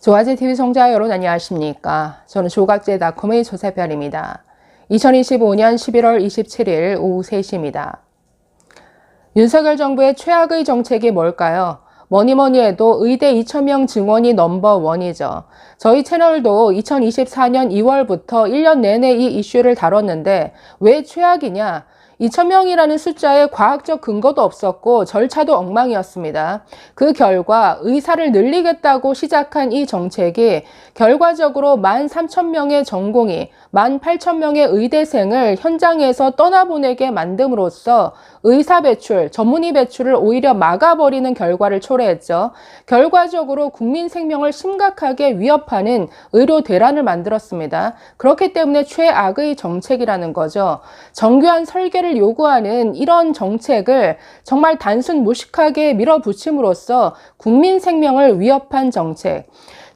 조화제TV 시청자 여러분 안녕하십니까. 저는 조각제닷컴의 조세별입니다. 2025년 11월 27일 오후 3시입니다. 윤석열 정부의 최악의 정책이 뭘까요? 뭐니뭐니 해도 의대 2,000명 증원이 넘버원이죠. 저희 채널도 2024년 2월부터 1년 내내 이 이슈를 다뤘는데 왜 최악이냐? 2,000명이라는 숫자에 과학적 근거도 없었고 절차도 엉망이었습니다. 그 결과 의사를 늘리겠다고 시작한 이 정책이 결과적으로 13,000명의 전공의 18,000명의 의대생을 현장에서 떠나보내게 만듦으로써 의사 배출, 전문의 배출을 오히려 막아버리는 결과를 초래했죠. 결과적으로 국민 생명을 심각하게 위협하는 의료 대란을 만들었습니다. 그렇기 때문에 최악의 정책이라는 거죠. 정교한 설계를 요구하는 이런 정책을 정말 단순 무식하게 밀어붙임으로써 국민 생명을 위협한 정책.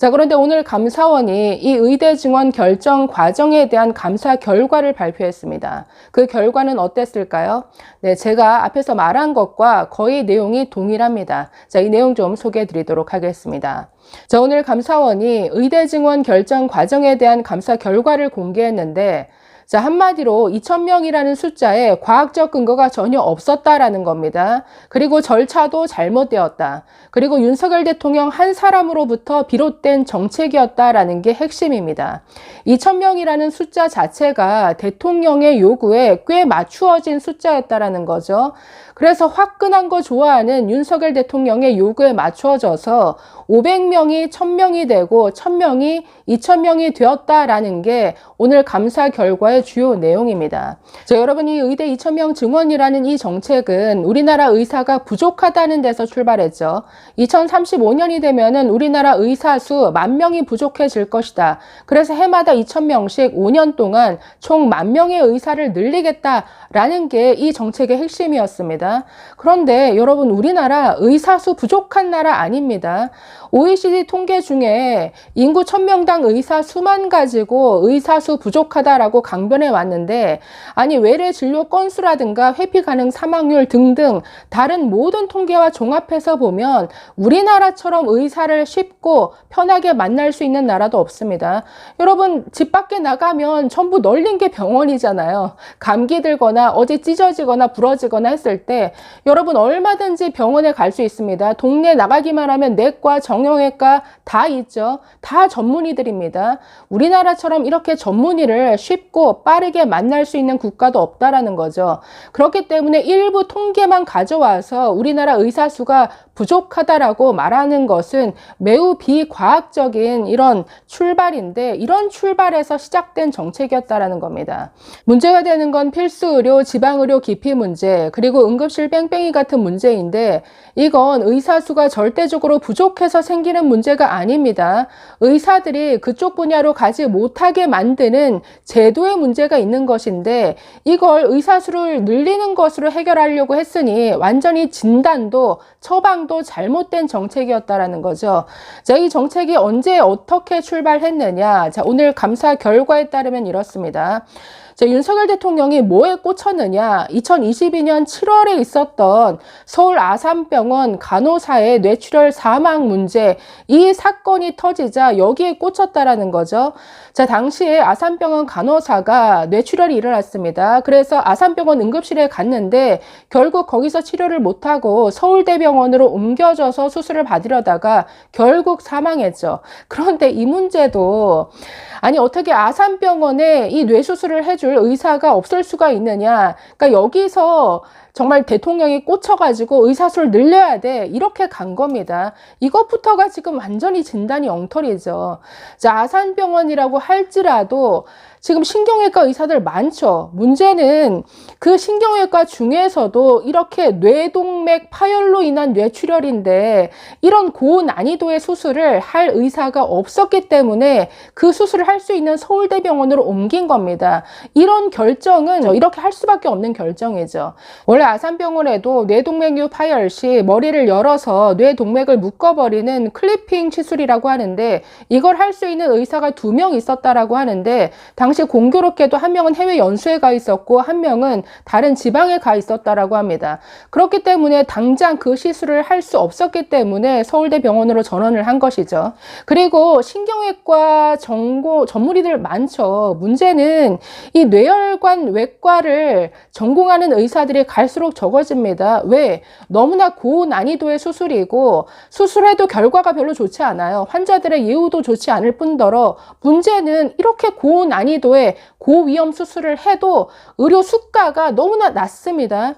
자, 그런데 오늘 감사원이 이 의대 증원 결정 과정에 대한 감사 결과를 발표했습니다. 그 결과는 어땠을까요? 네, 제가 앞에서 말한 것과 거의 내용이 동일합니다. 자, 이 내용 좀 소개해 드리도록 하겠습니다. 자, 오늘 감사원이 의대 증원 결정 과정에 대한 감사 결과를 공개했는데 자, 한마디로 2,000명이라는 숫자에 과학적 근거가 전혀 없었다라는 겁니다. 그리고 절차도 잘못되었다. 그리고 윤석열 대통령 한 사람으로부터 비롯된 정책이었다라는 게 핵심입니다. 2,000명이라는 숫자 자체가 대통령의 요구에 꽤 맞추어진 숫자였다라는 거죠. 그래서 화끈한 거 좋아하는 윤석열 대통령의 요구에 맞춰져서 500명이 1,000명이 되고 1,000명이 2,000명이 되었다라는 게 오늘 감사 결과의 주요 내용입니다. 자, 여러분이 의대 2,000명 증원이라는 이 정책은 우리나라 의사가 부족하다는 데서 출발했죠. 2035년이 되면은 우리나라 의사 수 10,000명이 부족해질 것이다. 그래서 해마다 2,000명씩 5년 동안 총 10,000명의 의사를 늘리겠다라는 게 이 정책의 핵심이었습니다. 그런데 여러분 우리나라 의사 수 부족한 나라 아닙니다. OECD 통계 중에 인구 1,000명당 의사 수만 가지고 의사 수 부족하다라고 강변해 왔는데 아니 외래 진료 건수라든가 회피 가능 사망률 등등 다른 모든 통계와 종합해서 보면 우리나라처럼 의사를 쉽고 편하게 만날 수 있는 나라도 없습니다. 여러분 집 밖에 나가면 전부 널린 게 병원이잖아요. 감기 들거나 어디 찢어지거나 부러지거나 했을 때 여러분 얼마든지 병원에 갈 수 있습니다. 동네 나가기만 하면 내과, 정형외과 다 있죠. 다 전문의들입니다. 우리나라처럼 이렇게 전문의를 쉽고 빠르게 만날 수 있는 국가도 없다라는 거죠. 그렇기 때문에 일부 통계만 가져와서 우리나라 의사 수가 부족하다라고 말하는 것은 매우 비과학적인 이런 출발인데 이런 출발에서 시작된 정책이었다라는 겁니다. 문제가 되는 건 필수 의료, 지방 의료 기피 문제, 그리고 응급실 뺑뺑이 같은 문제인데 이건 의사 수가 절대적으로 부족해서 생기는 문제가 아닙니다. 의사들이 그쪽 분야로 가지 못하게 만드는 제도의 문제가 있는 것인데 이걸 의사 수를 늘리는 것으로 해결하려고 했으니 완전히 진단도 처방도 잘못된 정책이었다라는 거죠. 자, 이 정책이 언제 어떻게 출발했느냐? 자, 오늘 감사 결과에 따르면 이렇습니다. 자, 윤석열 대통령이 뭐에 꽂혔느냐? 2022년 7월에 있었던 서울 아산병원 간호사의 뇌출혈 사망 문제, 이 사건이 터지자 여기에 꽂혔다라는 거죠. 자, 당시에 아산병원 간호사가 뇌출혈이 일어났습니다. 그래서 아산병원 응급실에 갔는데 결국 거기서 치료를 못하고 서울대병원으로 옮겨져서 수술을 받으려다가 결국 사망했죠. 그런데 이 문제도 아니 어떻게 아산병원에 이 뇌수술을 해줄 의사가 없을 수가 있느냐. 그러니까 여기서 정말 대통령이 꽂혀가지고 의사수를 늘려야 돼. 이렇게 간 겁니다. 이것부터가 지금 완전히 진단이 엉터리죠. 자, 아산병원이라고 할지라도 지금 신경외과 의사들 많죠. 문제는 그 신경외과 중에서도 이렇게 뇌동맥 파열로 인한 뇌출혈인데 이런 고난이도의 수술을 할 의사가 없었기 때문에 그 수술을 할 수 있는 서울대병원으로 옮긴 겁니다. 이런 결정은 이렇게 할 수밖에 없는 결정이죠. 원래 원래 아산병원에도 뇌동맥류 파열 시 머리를 열어서 뇌동맥을 묶어버리는 클리핑 시술이라고 하는데, 이걸 할 수 있는 의사가 2명 있었다라고 하는데, 당시 공교롭게도 한 명은 해외 연수에 가 있었고 한 명은 다른 지방에 가 있었다라고 합니다. 그렇기 때문에 당장 그 시술을 할 수 없었기 때문에 서울대병원으로 전원을 한 것이죠. 그리고 신경외과 전문의들 많죠. 문제는 이 뇌혈관 외과를 전공하는 의사들이 갈수록 적어집니다. 왜? 너무나 고난이도의 수술이고 수술해도 결과가 별로 좋지 않아요. 환자들의 예후도 좋지 않을 뿐더러 문제는 이렇게 고난이도의 고위험 수술을 해도 의료 수가가 너무나 낮습니다.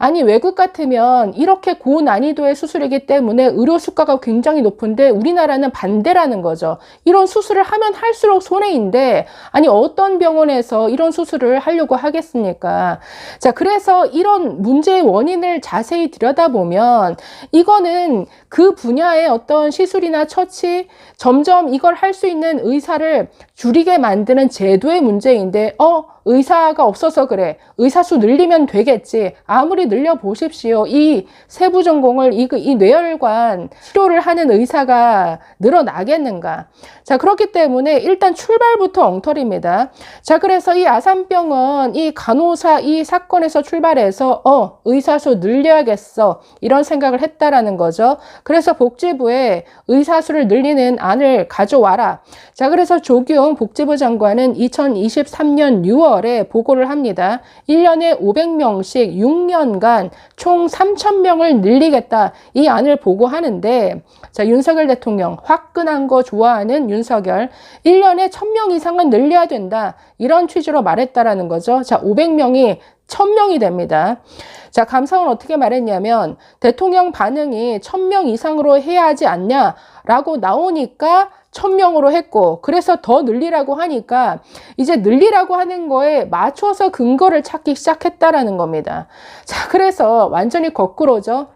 아니, 외국 같으면 이렇게 고난이도의 수술이기 때문에 의료 수가가 굉장히 높은데 우리나라는 반대라는 거죠. 이런 수술을 하면 할수록 손해인데, 아니 어떤 병원에서 이런 수술을 하려고 하겠습니까? 자, 그래서 이런 문제의 원인을 자세히 들여다보면 이거는 그 분야의 어떤 시술이나 처치, 점점 이걸 할 수 있는 의사를 줄이게 만드는 제도의 문제인데, 의사가 없어서 그래. 의사 수 늘리면 되겠지. 아무리 늘려보십시오. 이 세부 전공을, 이 뇌혈관 치료를 하는 의사가 늘어나겠는가. 자, 그렇기 때문에 일단 출발부터 엉터리입니다. 자, 그래서 이 아산병원, 이 간호사 이 사건에서 출발해서, 의사 수 늘려야겠어. 이런 생각을 했다라는 거죠. 그래서 복지부에 의사 수를 늘리는 안을 가져와라. 자, 그래서 조규용 복지부 장관은 2023년 6월에 보고를 합니다. 1년에 500명씩 6년간 총 3,000명을 늘리겠다. 이 안을 보고하는데, 자, 윤석열 대통령, 화끈한 거 좋아하는 윤석열, 1년에 1,000명 이상은 늘려야 된다. 이런 취지로 말했다라는 거죠. 자, 500명이 1,000명이 됩니다. 자, 감사원 어떻게 말했냐면, 대통령 반응이 1,000명 이상으로 해야 하지 않냐라고 나오니까 1,000명으로 했고, 그래서 더 늘리라고 하니까 이제 늘리라고 하는 거에 맞춰서 근거를 찾기 시작했다라는 겁니다. 자, 그래서 완전히 거꾸로죠.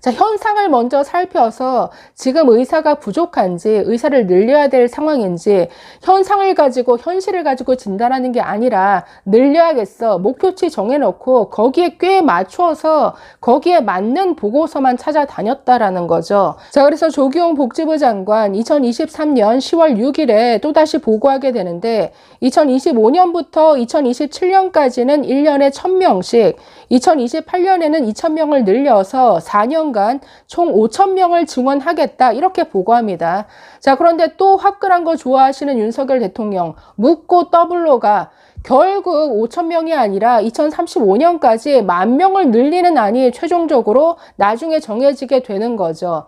자, 현상을 먼저 살펴서 지금 의사가 부족한지, 의사를 늘려야 될 상황인지, 현상을 가지고, 현실을 가지고 진단하는 게 아니라 늘려야겠어. 목표치 정해놓고 거기에 꽤 맞춰서 거기에 맞는 보고서만 찾아다녔다라는 거죠. 자, 그래서 조규용 복지부 장관 2023년 10월 6일에 또다시 보고하게 되는데, 2025년부터 2027년까지는 1년에 1,000명씩, 2028년에는 2,000명을 늘려서 4년간 총 5,000명을 증원하겠다, 이렇게 보고합니다. 자, 그런데 또 화끈한 거 좋아하시는 윤석열 대통령, 묻고 더블로가 결국 5,000명이 아니라 2035년까지 10,000명을 늘리는 안이 최종적으로 나중에 정해지게 되는 거죠.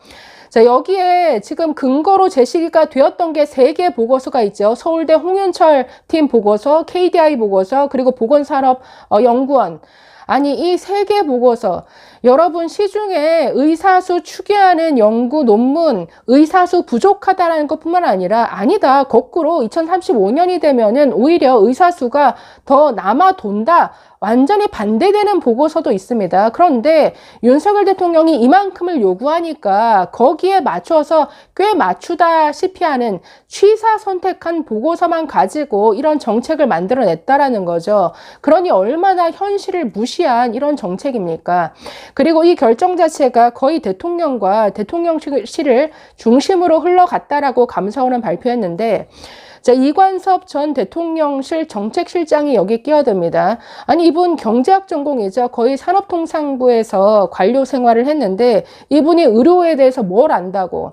자, 여기에 지금 근거로 제시가 되었던 게 3개 보고서가 있죠. 서울대 홍윤철 팀 보고서, KDI 보고서, 그리고 보건산업연구원. 아니, 이 3개 보고서, 여러분 시중에 의사수 추계하는 연구 논문, 의사수 부족하다라는 것뿐만 아니라, 아니다, 거꾸로 2035년이 되면은 오히려 의사수가 더 남아 돈다, 완전히 반대되는 보고서도 있습니다. 그런데 윤석열 대통령이 이만큼을 요구하니까 거기에 맞춰서 꽤 맞추다시피 하는 취사 선택한 보고서만 가지고 이런 정책을 만들어냈다라는 거죠. 그러니 얼마나 현실을 무시한 이런 정책입니까? 그리고 이 결정 자체가 거의 대통령과 대통령실을 중심으로 흘러갔다라고 감사원은 발표했는데, 자, 이관섭 전 대통령실 정책실장이 여기 끼어듭니다. 아니, 이분 경제학 전공이죠. 거의 산업통상부에서 관료 생활을 했는데 이분이 의료에 대해서 뭘 안다고.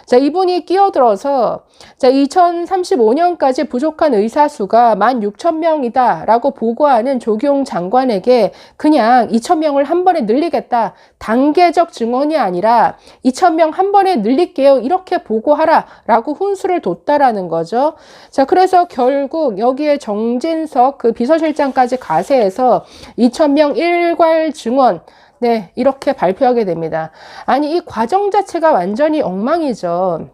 자, 이분이 끼어들어서, 자, 2035년까지 부족한 의사 수가 16,000명이다 라고 보고하는 조규용 장관에게 그냥 2,000명을 한 번에 늘리겠다, 단계적 증언이 아니라 2,000명 한 번에 늘릴게요, 이렇게 보고하라 라고 훈수를 뒀다라는 거죠. 자, 그래서 결국 여기에 정진석 그 비서실장까지 가세해서 2,000명 일괄 증언, 네, 이렇게 발표하게 됩니다. 아니, 이 과정 자체가 완전히 엉망이죠.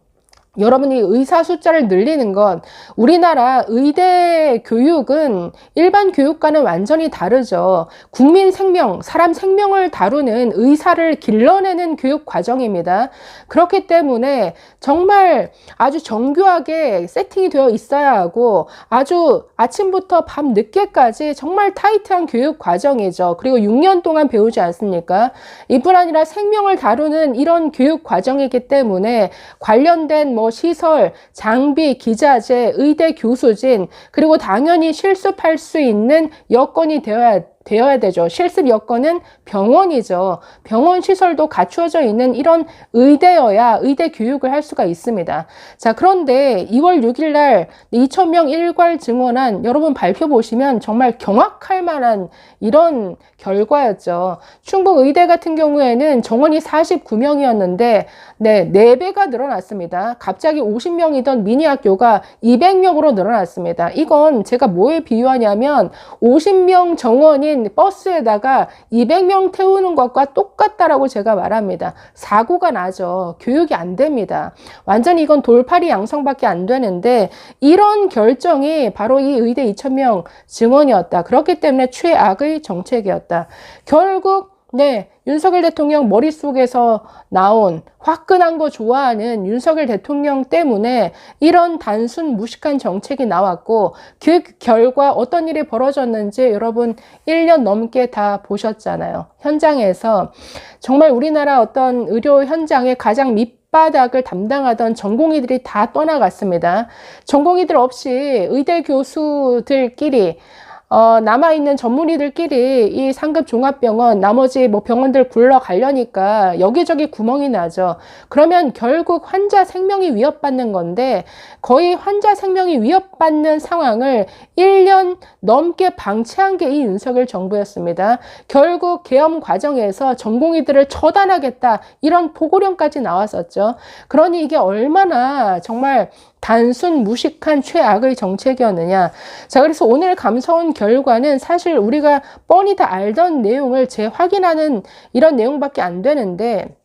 여러분이 의사 숫자를 늘리는 건, 우리나라 의대 교육은 일반 교육과는 완전히 다르죠. 국민 생명, 사람 생명을 다루는 의사를 길러내는 교육 과정입니다. 그렇기 때문에 정말 아주 정교하게 세팅이 되어 있어야 하고, 아주 아침부터 밤 늦게까지 정말 타이트한 교육 과정이죠. 그리고 6년 동안 배우지 않습니까? 이뿐 아니라 생명을 다루는 이런 교육 과정이기 때문에 관련된 시설, 장비, 기자재, 의대 교수진, 그리고 당연히 실습할 수 있는 여건이 되어야 되죠. 실습 여건은 병원이죠. 병원 시설도 갖추어져 있는 이런 의대여야 의대 교육을 할 수가 있습니다. 자, 그런데 2월 6일 날 2,000명 일괄 증원안 여러분 발표 보시면 정말 경악할 만한 이런 결과였죠. 충북 의대 같은 경우에는 정원이 49명이었는데 4배가 늘어났습니다. 갑자기 50명이던 미니 학교가 200명으로 늘어났습니다. 이건 제가 뭐에 비유하냐면 50명 정원인 버스에다가 200명 태우는 것과 똑같다라고 제가 말합니다. 사고가 나죠. 교육이 안 됩니다. 완전히 이건 돌팔이 양성밖에 안 되는데, 이런 결정이 바로 이 의대 2,000명 증원이었다. 그렇기 때문에 최악의 정책이었다. 결국 윤석열 대통령 머릿속에서 나온, 화끈한 거 좋아하는 윤석열 대통령 때문에 이런 단순 무식한 정책이 나왔고, 그 결과 어떤 일이 벌어졌는지 여러분 1년 넘게 다 보셨잖아요. 현장에서 정말 우리나라 어떤 의료 현장의 가장 밑바닥을 담당하던 전공의들이 다 떠나갔습니다. 전공의들 없이 의대 교수들끼리 남아있는 전문의들끼리 이 상급 종합병원, 나머지 병원들 굴러가려니까 여기저기 구멍이 나죠. 그러면 결국 환자 생명이 위협받는 건데, 거의 환자 생명이 위협받는 상황을 1년 넘게 방치한 게 이 윤석열 정부였습니다. 결국 계엄 과정에서 전공의들을 처단하겠다, 이런 보고령까지 나왔었죠. 그러니 이게 얼마나 정말 단순 무식한 최악의 정책이었느냐. 자, 그래서 오늘 감사원 결과는 사실 우리가 뻔히 다 알던 내용을 재확인하는 이런 내용밖에 안 되는데,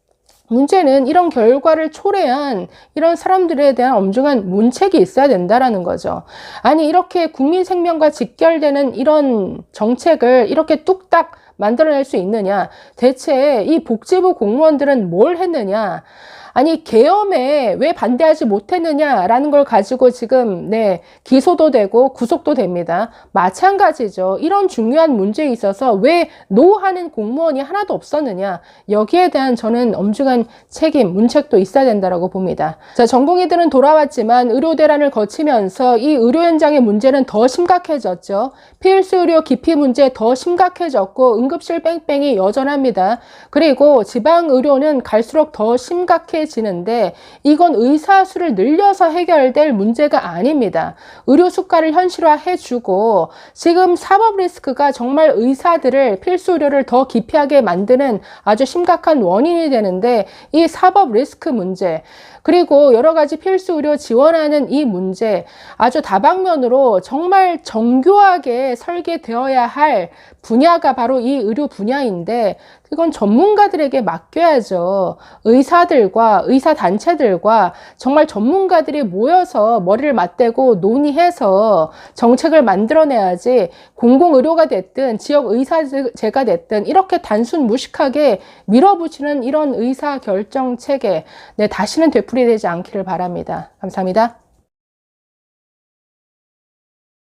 문제는 이런 결과를 초래한 이런 사람들에 대한 엄중한 문책이 있어야 된다라는 거죠. 아니, 이렇게 국민 생명과 직결되는 이런 정책을 이렇게 뚝딱 만들어낼 수 있느냐? 대체 이 복지부 공무원들은 뭘 했느냐? 아니, 계엄에 왜 반대하지 못했느냐라는 걸 가지고 지금 기소도 되고 구속도 됩니다. 마찬가지죠. 이런 중요한 문제에 있어서 왜 노하는 공무원이 하나도 없었느냐, 여기에 대한 저는 엄중한 책임, 문책도 있어야 된다고 봅니다. 자, 전공의들은 돌아왔지만 의료 대란을 거치면서 이 의료 현장의 문제는 더 심각해졌죠. 필수 의료 기피 문제 더 심각해졌고, 응급실 뺑뺑이 여전합니다. 그리고 지방 의료는 갈수록 더 심각해지는데, 이건 의사 수를 늘려서 해결될 문제가 아닙니다. 의료 수가를 현실화해주고, 지금 사법 리스크가 정말 의사들을, 필수 의료를 더 기피하게 만드는 아주 심각한 원인이 되는데, 이 사법 리스크 문제, 그리고 여러 가지 필수 의료 지원하는 이 문제, 아주 다방면으로 정말 정교하게 설계되어야 할 분야가 바로 이 의료 분야인데, 그건 전문가들에게 맡겨야죠. 의사들과 의사단체들과 정말 전문가들이 모여서 머리를 맞대고 논의해서 정책을 만들어내야지, 공공의료가 됐든 지역의사제가 됐든 이렇게 단순 무식하게 밀어붙이는 이런 의사결정 체계, 다시는 되풀이되지 않기를 바랍니다. 감사합니다.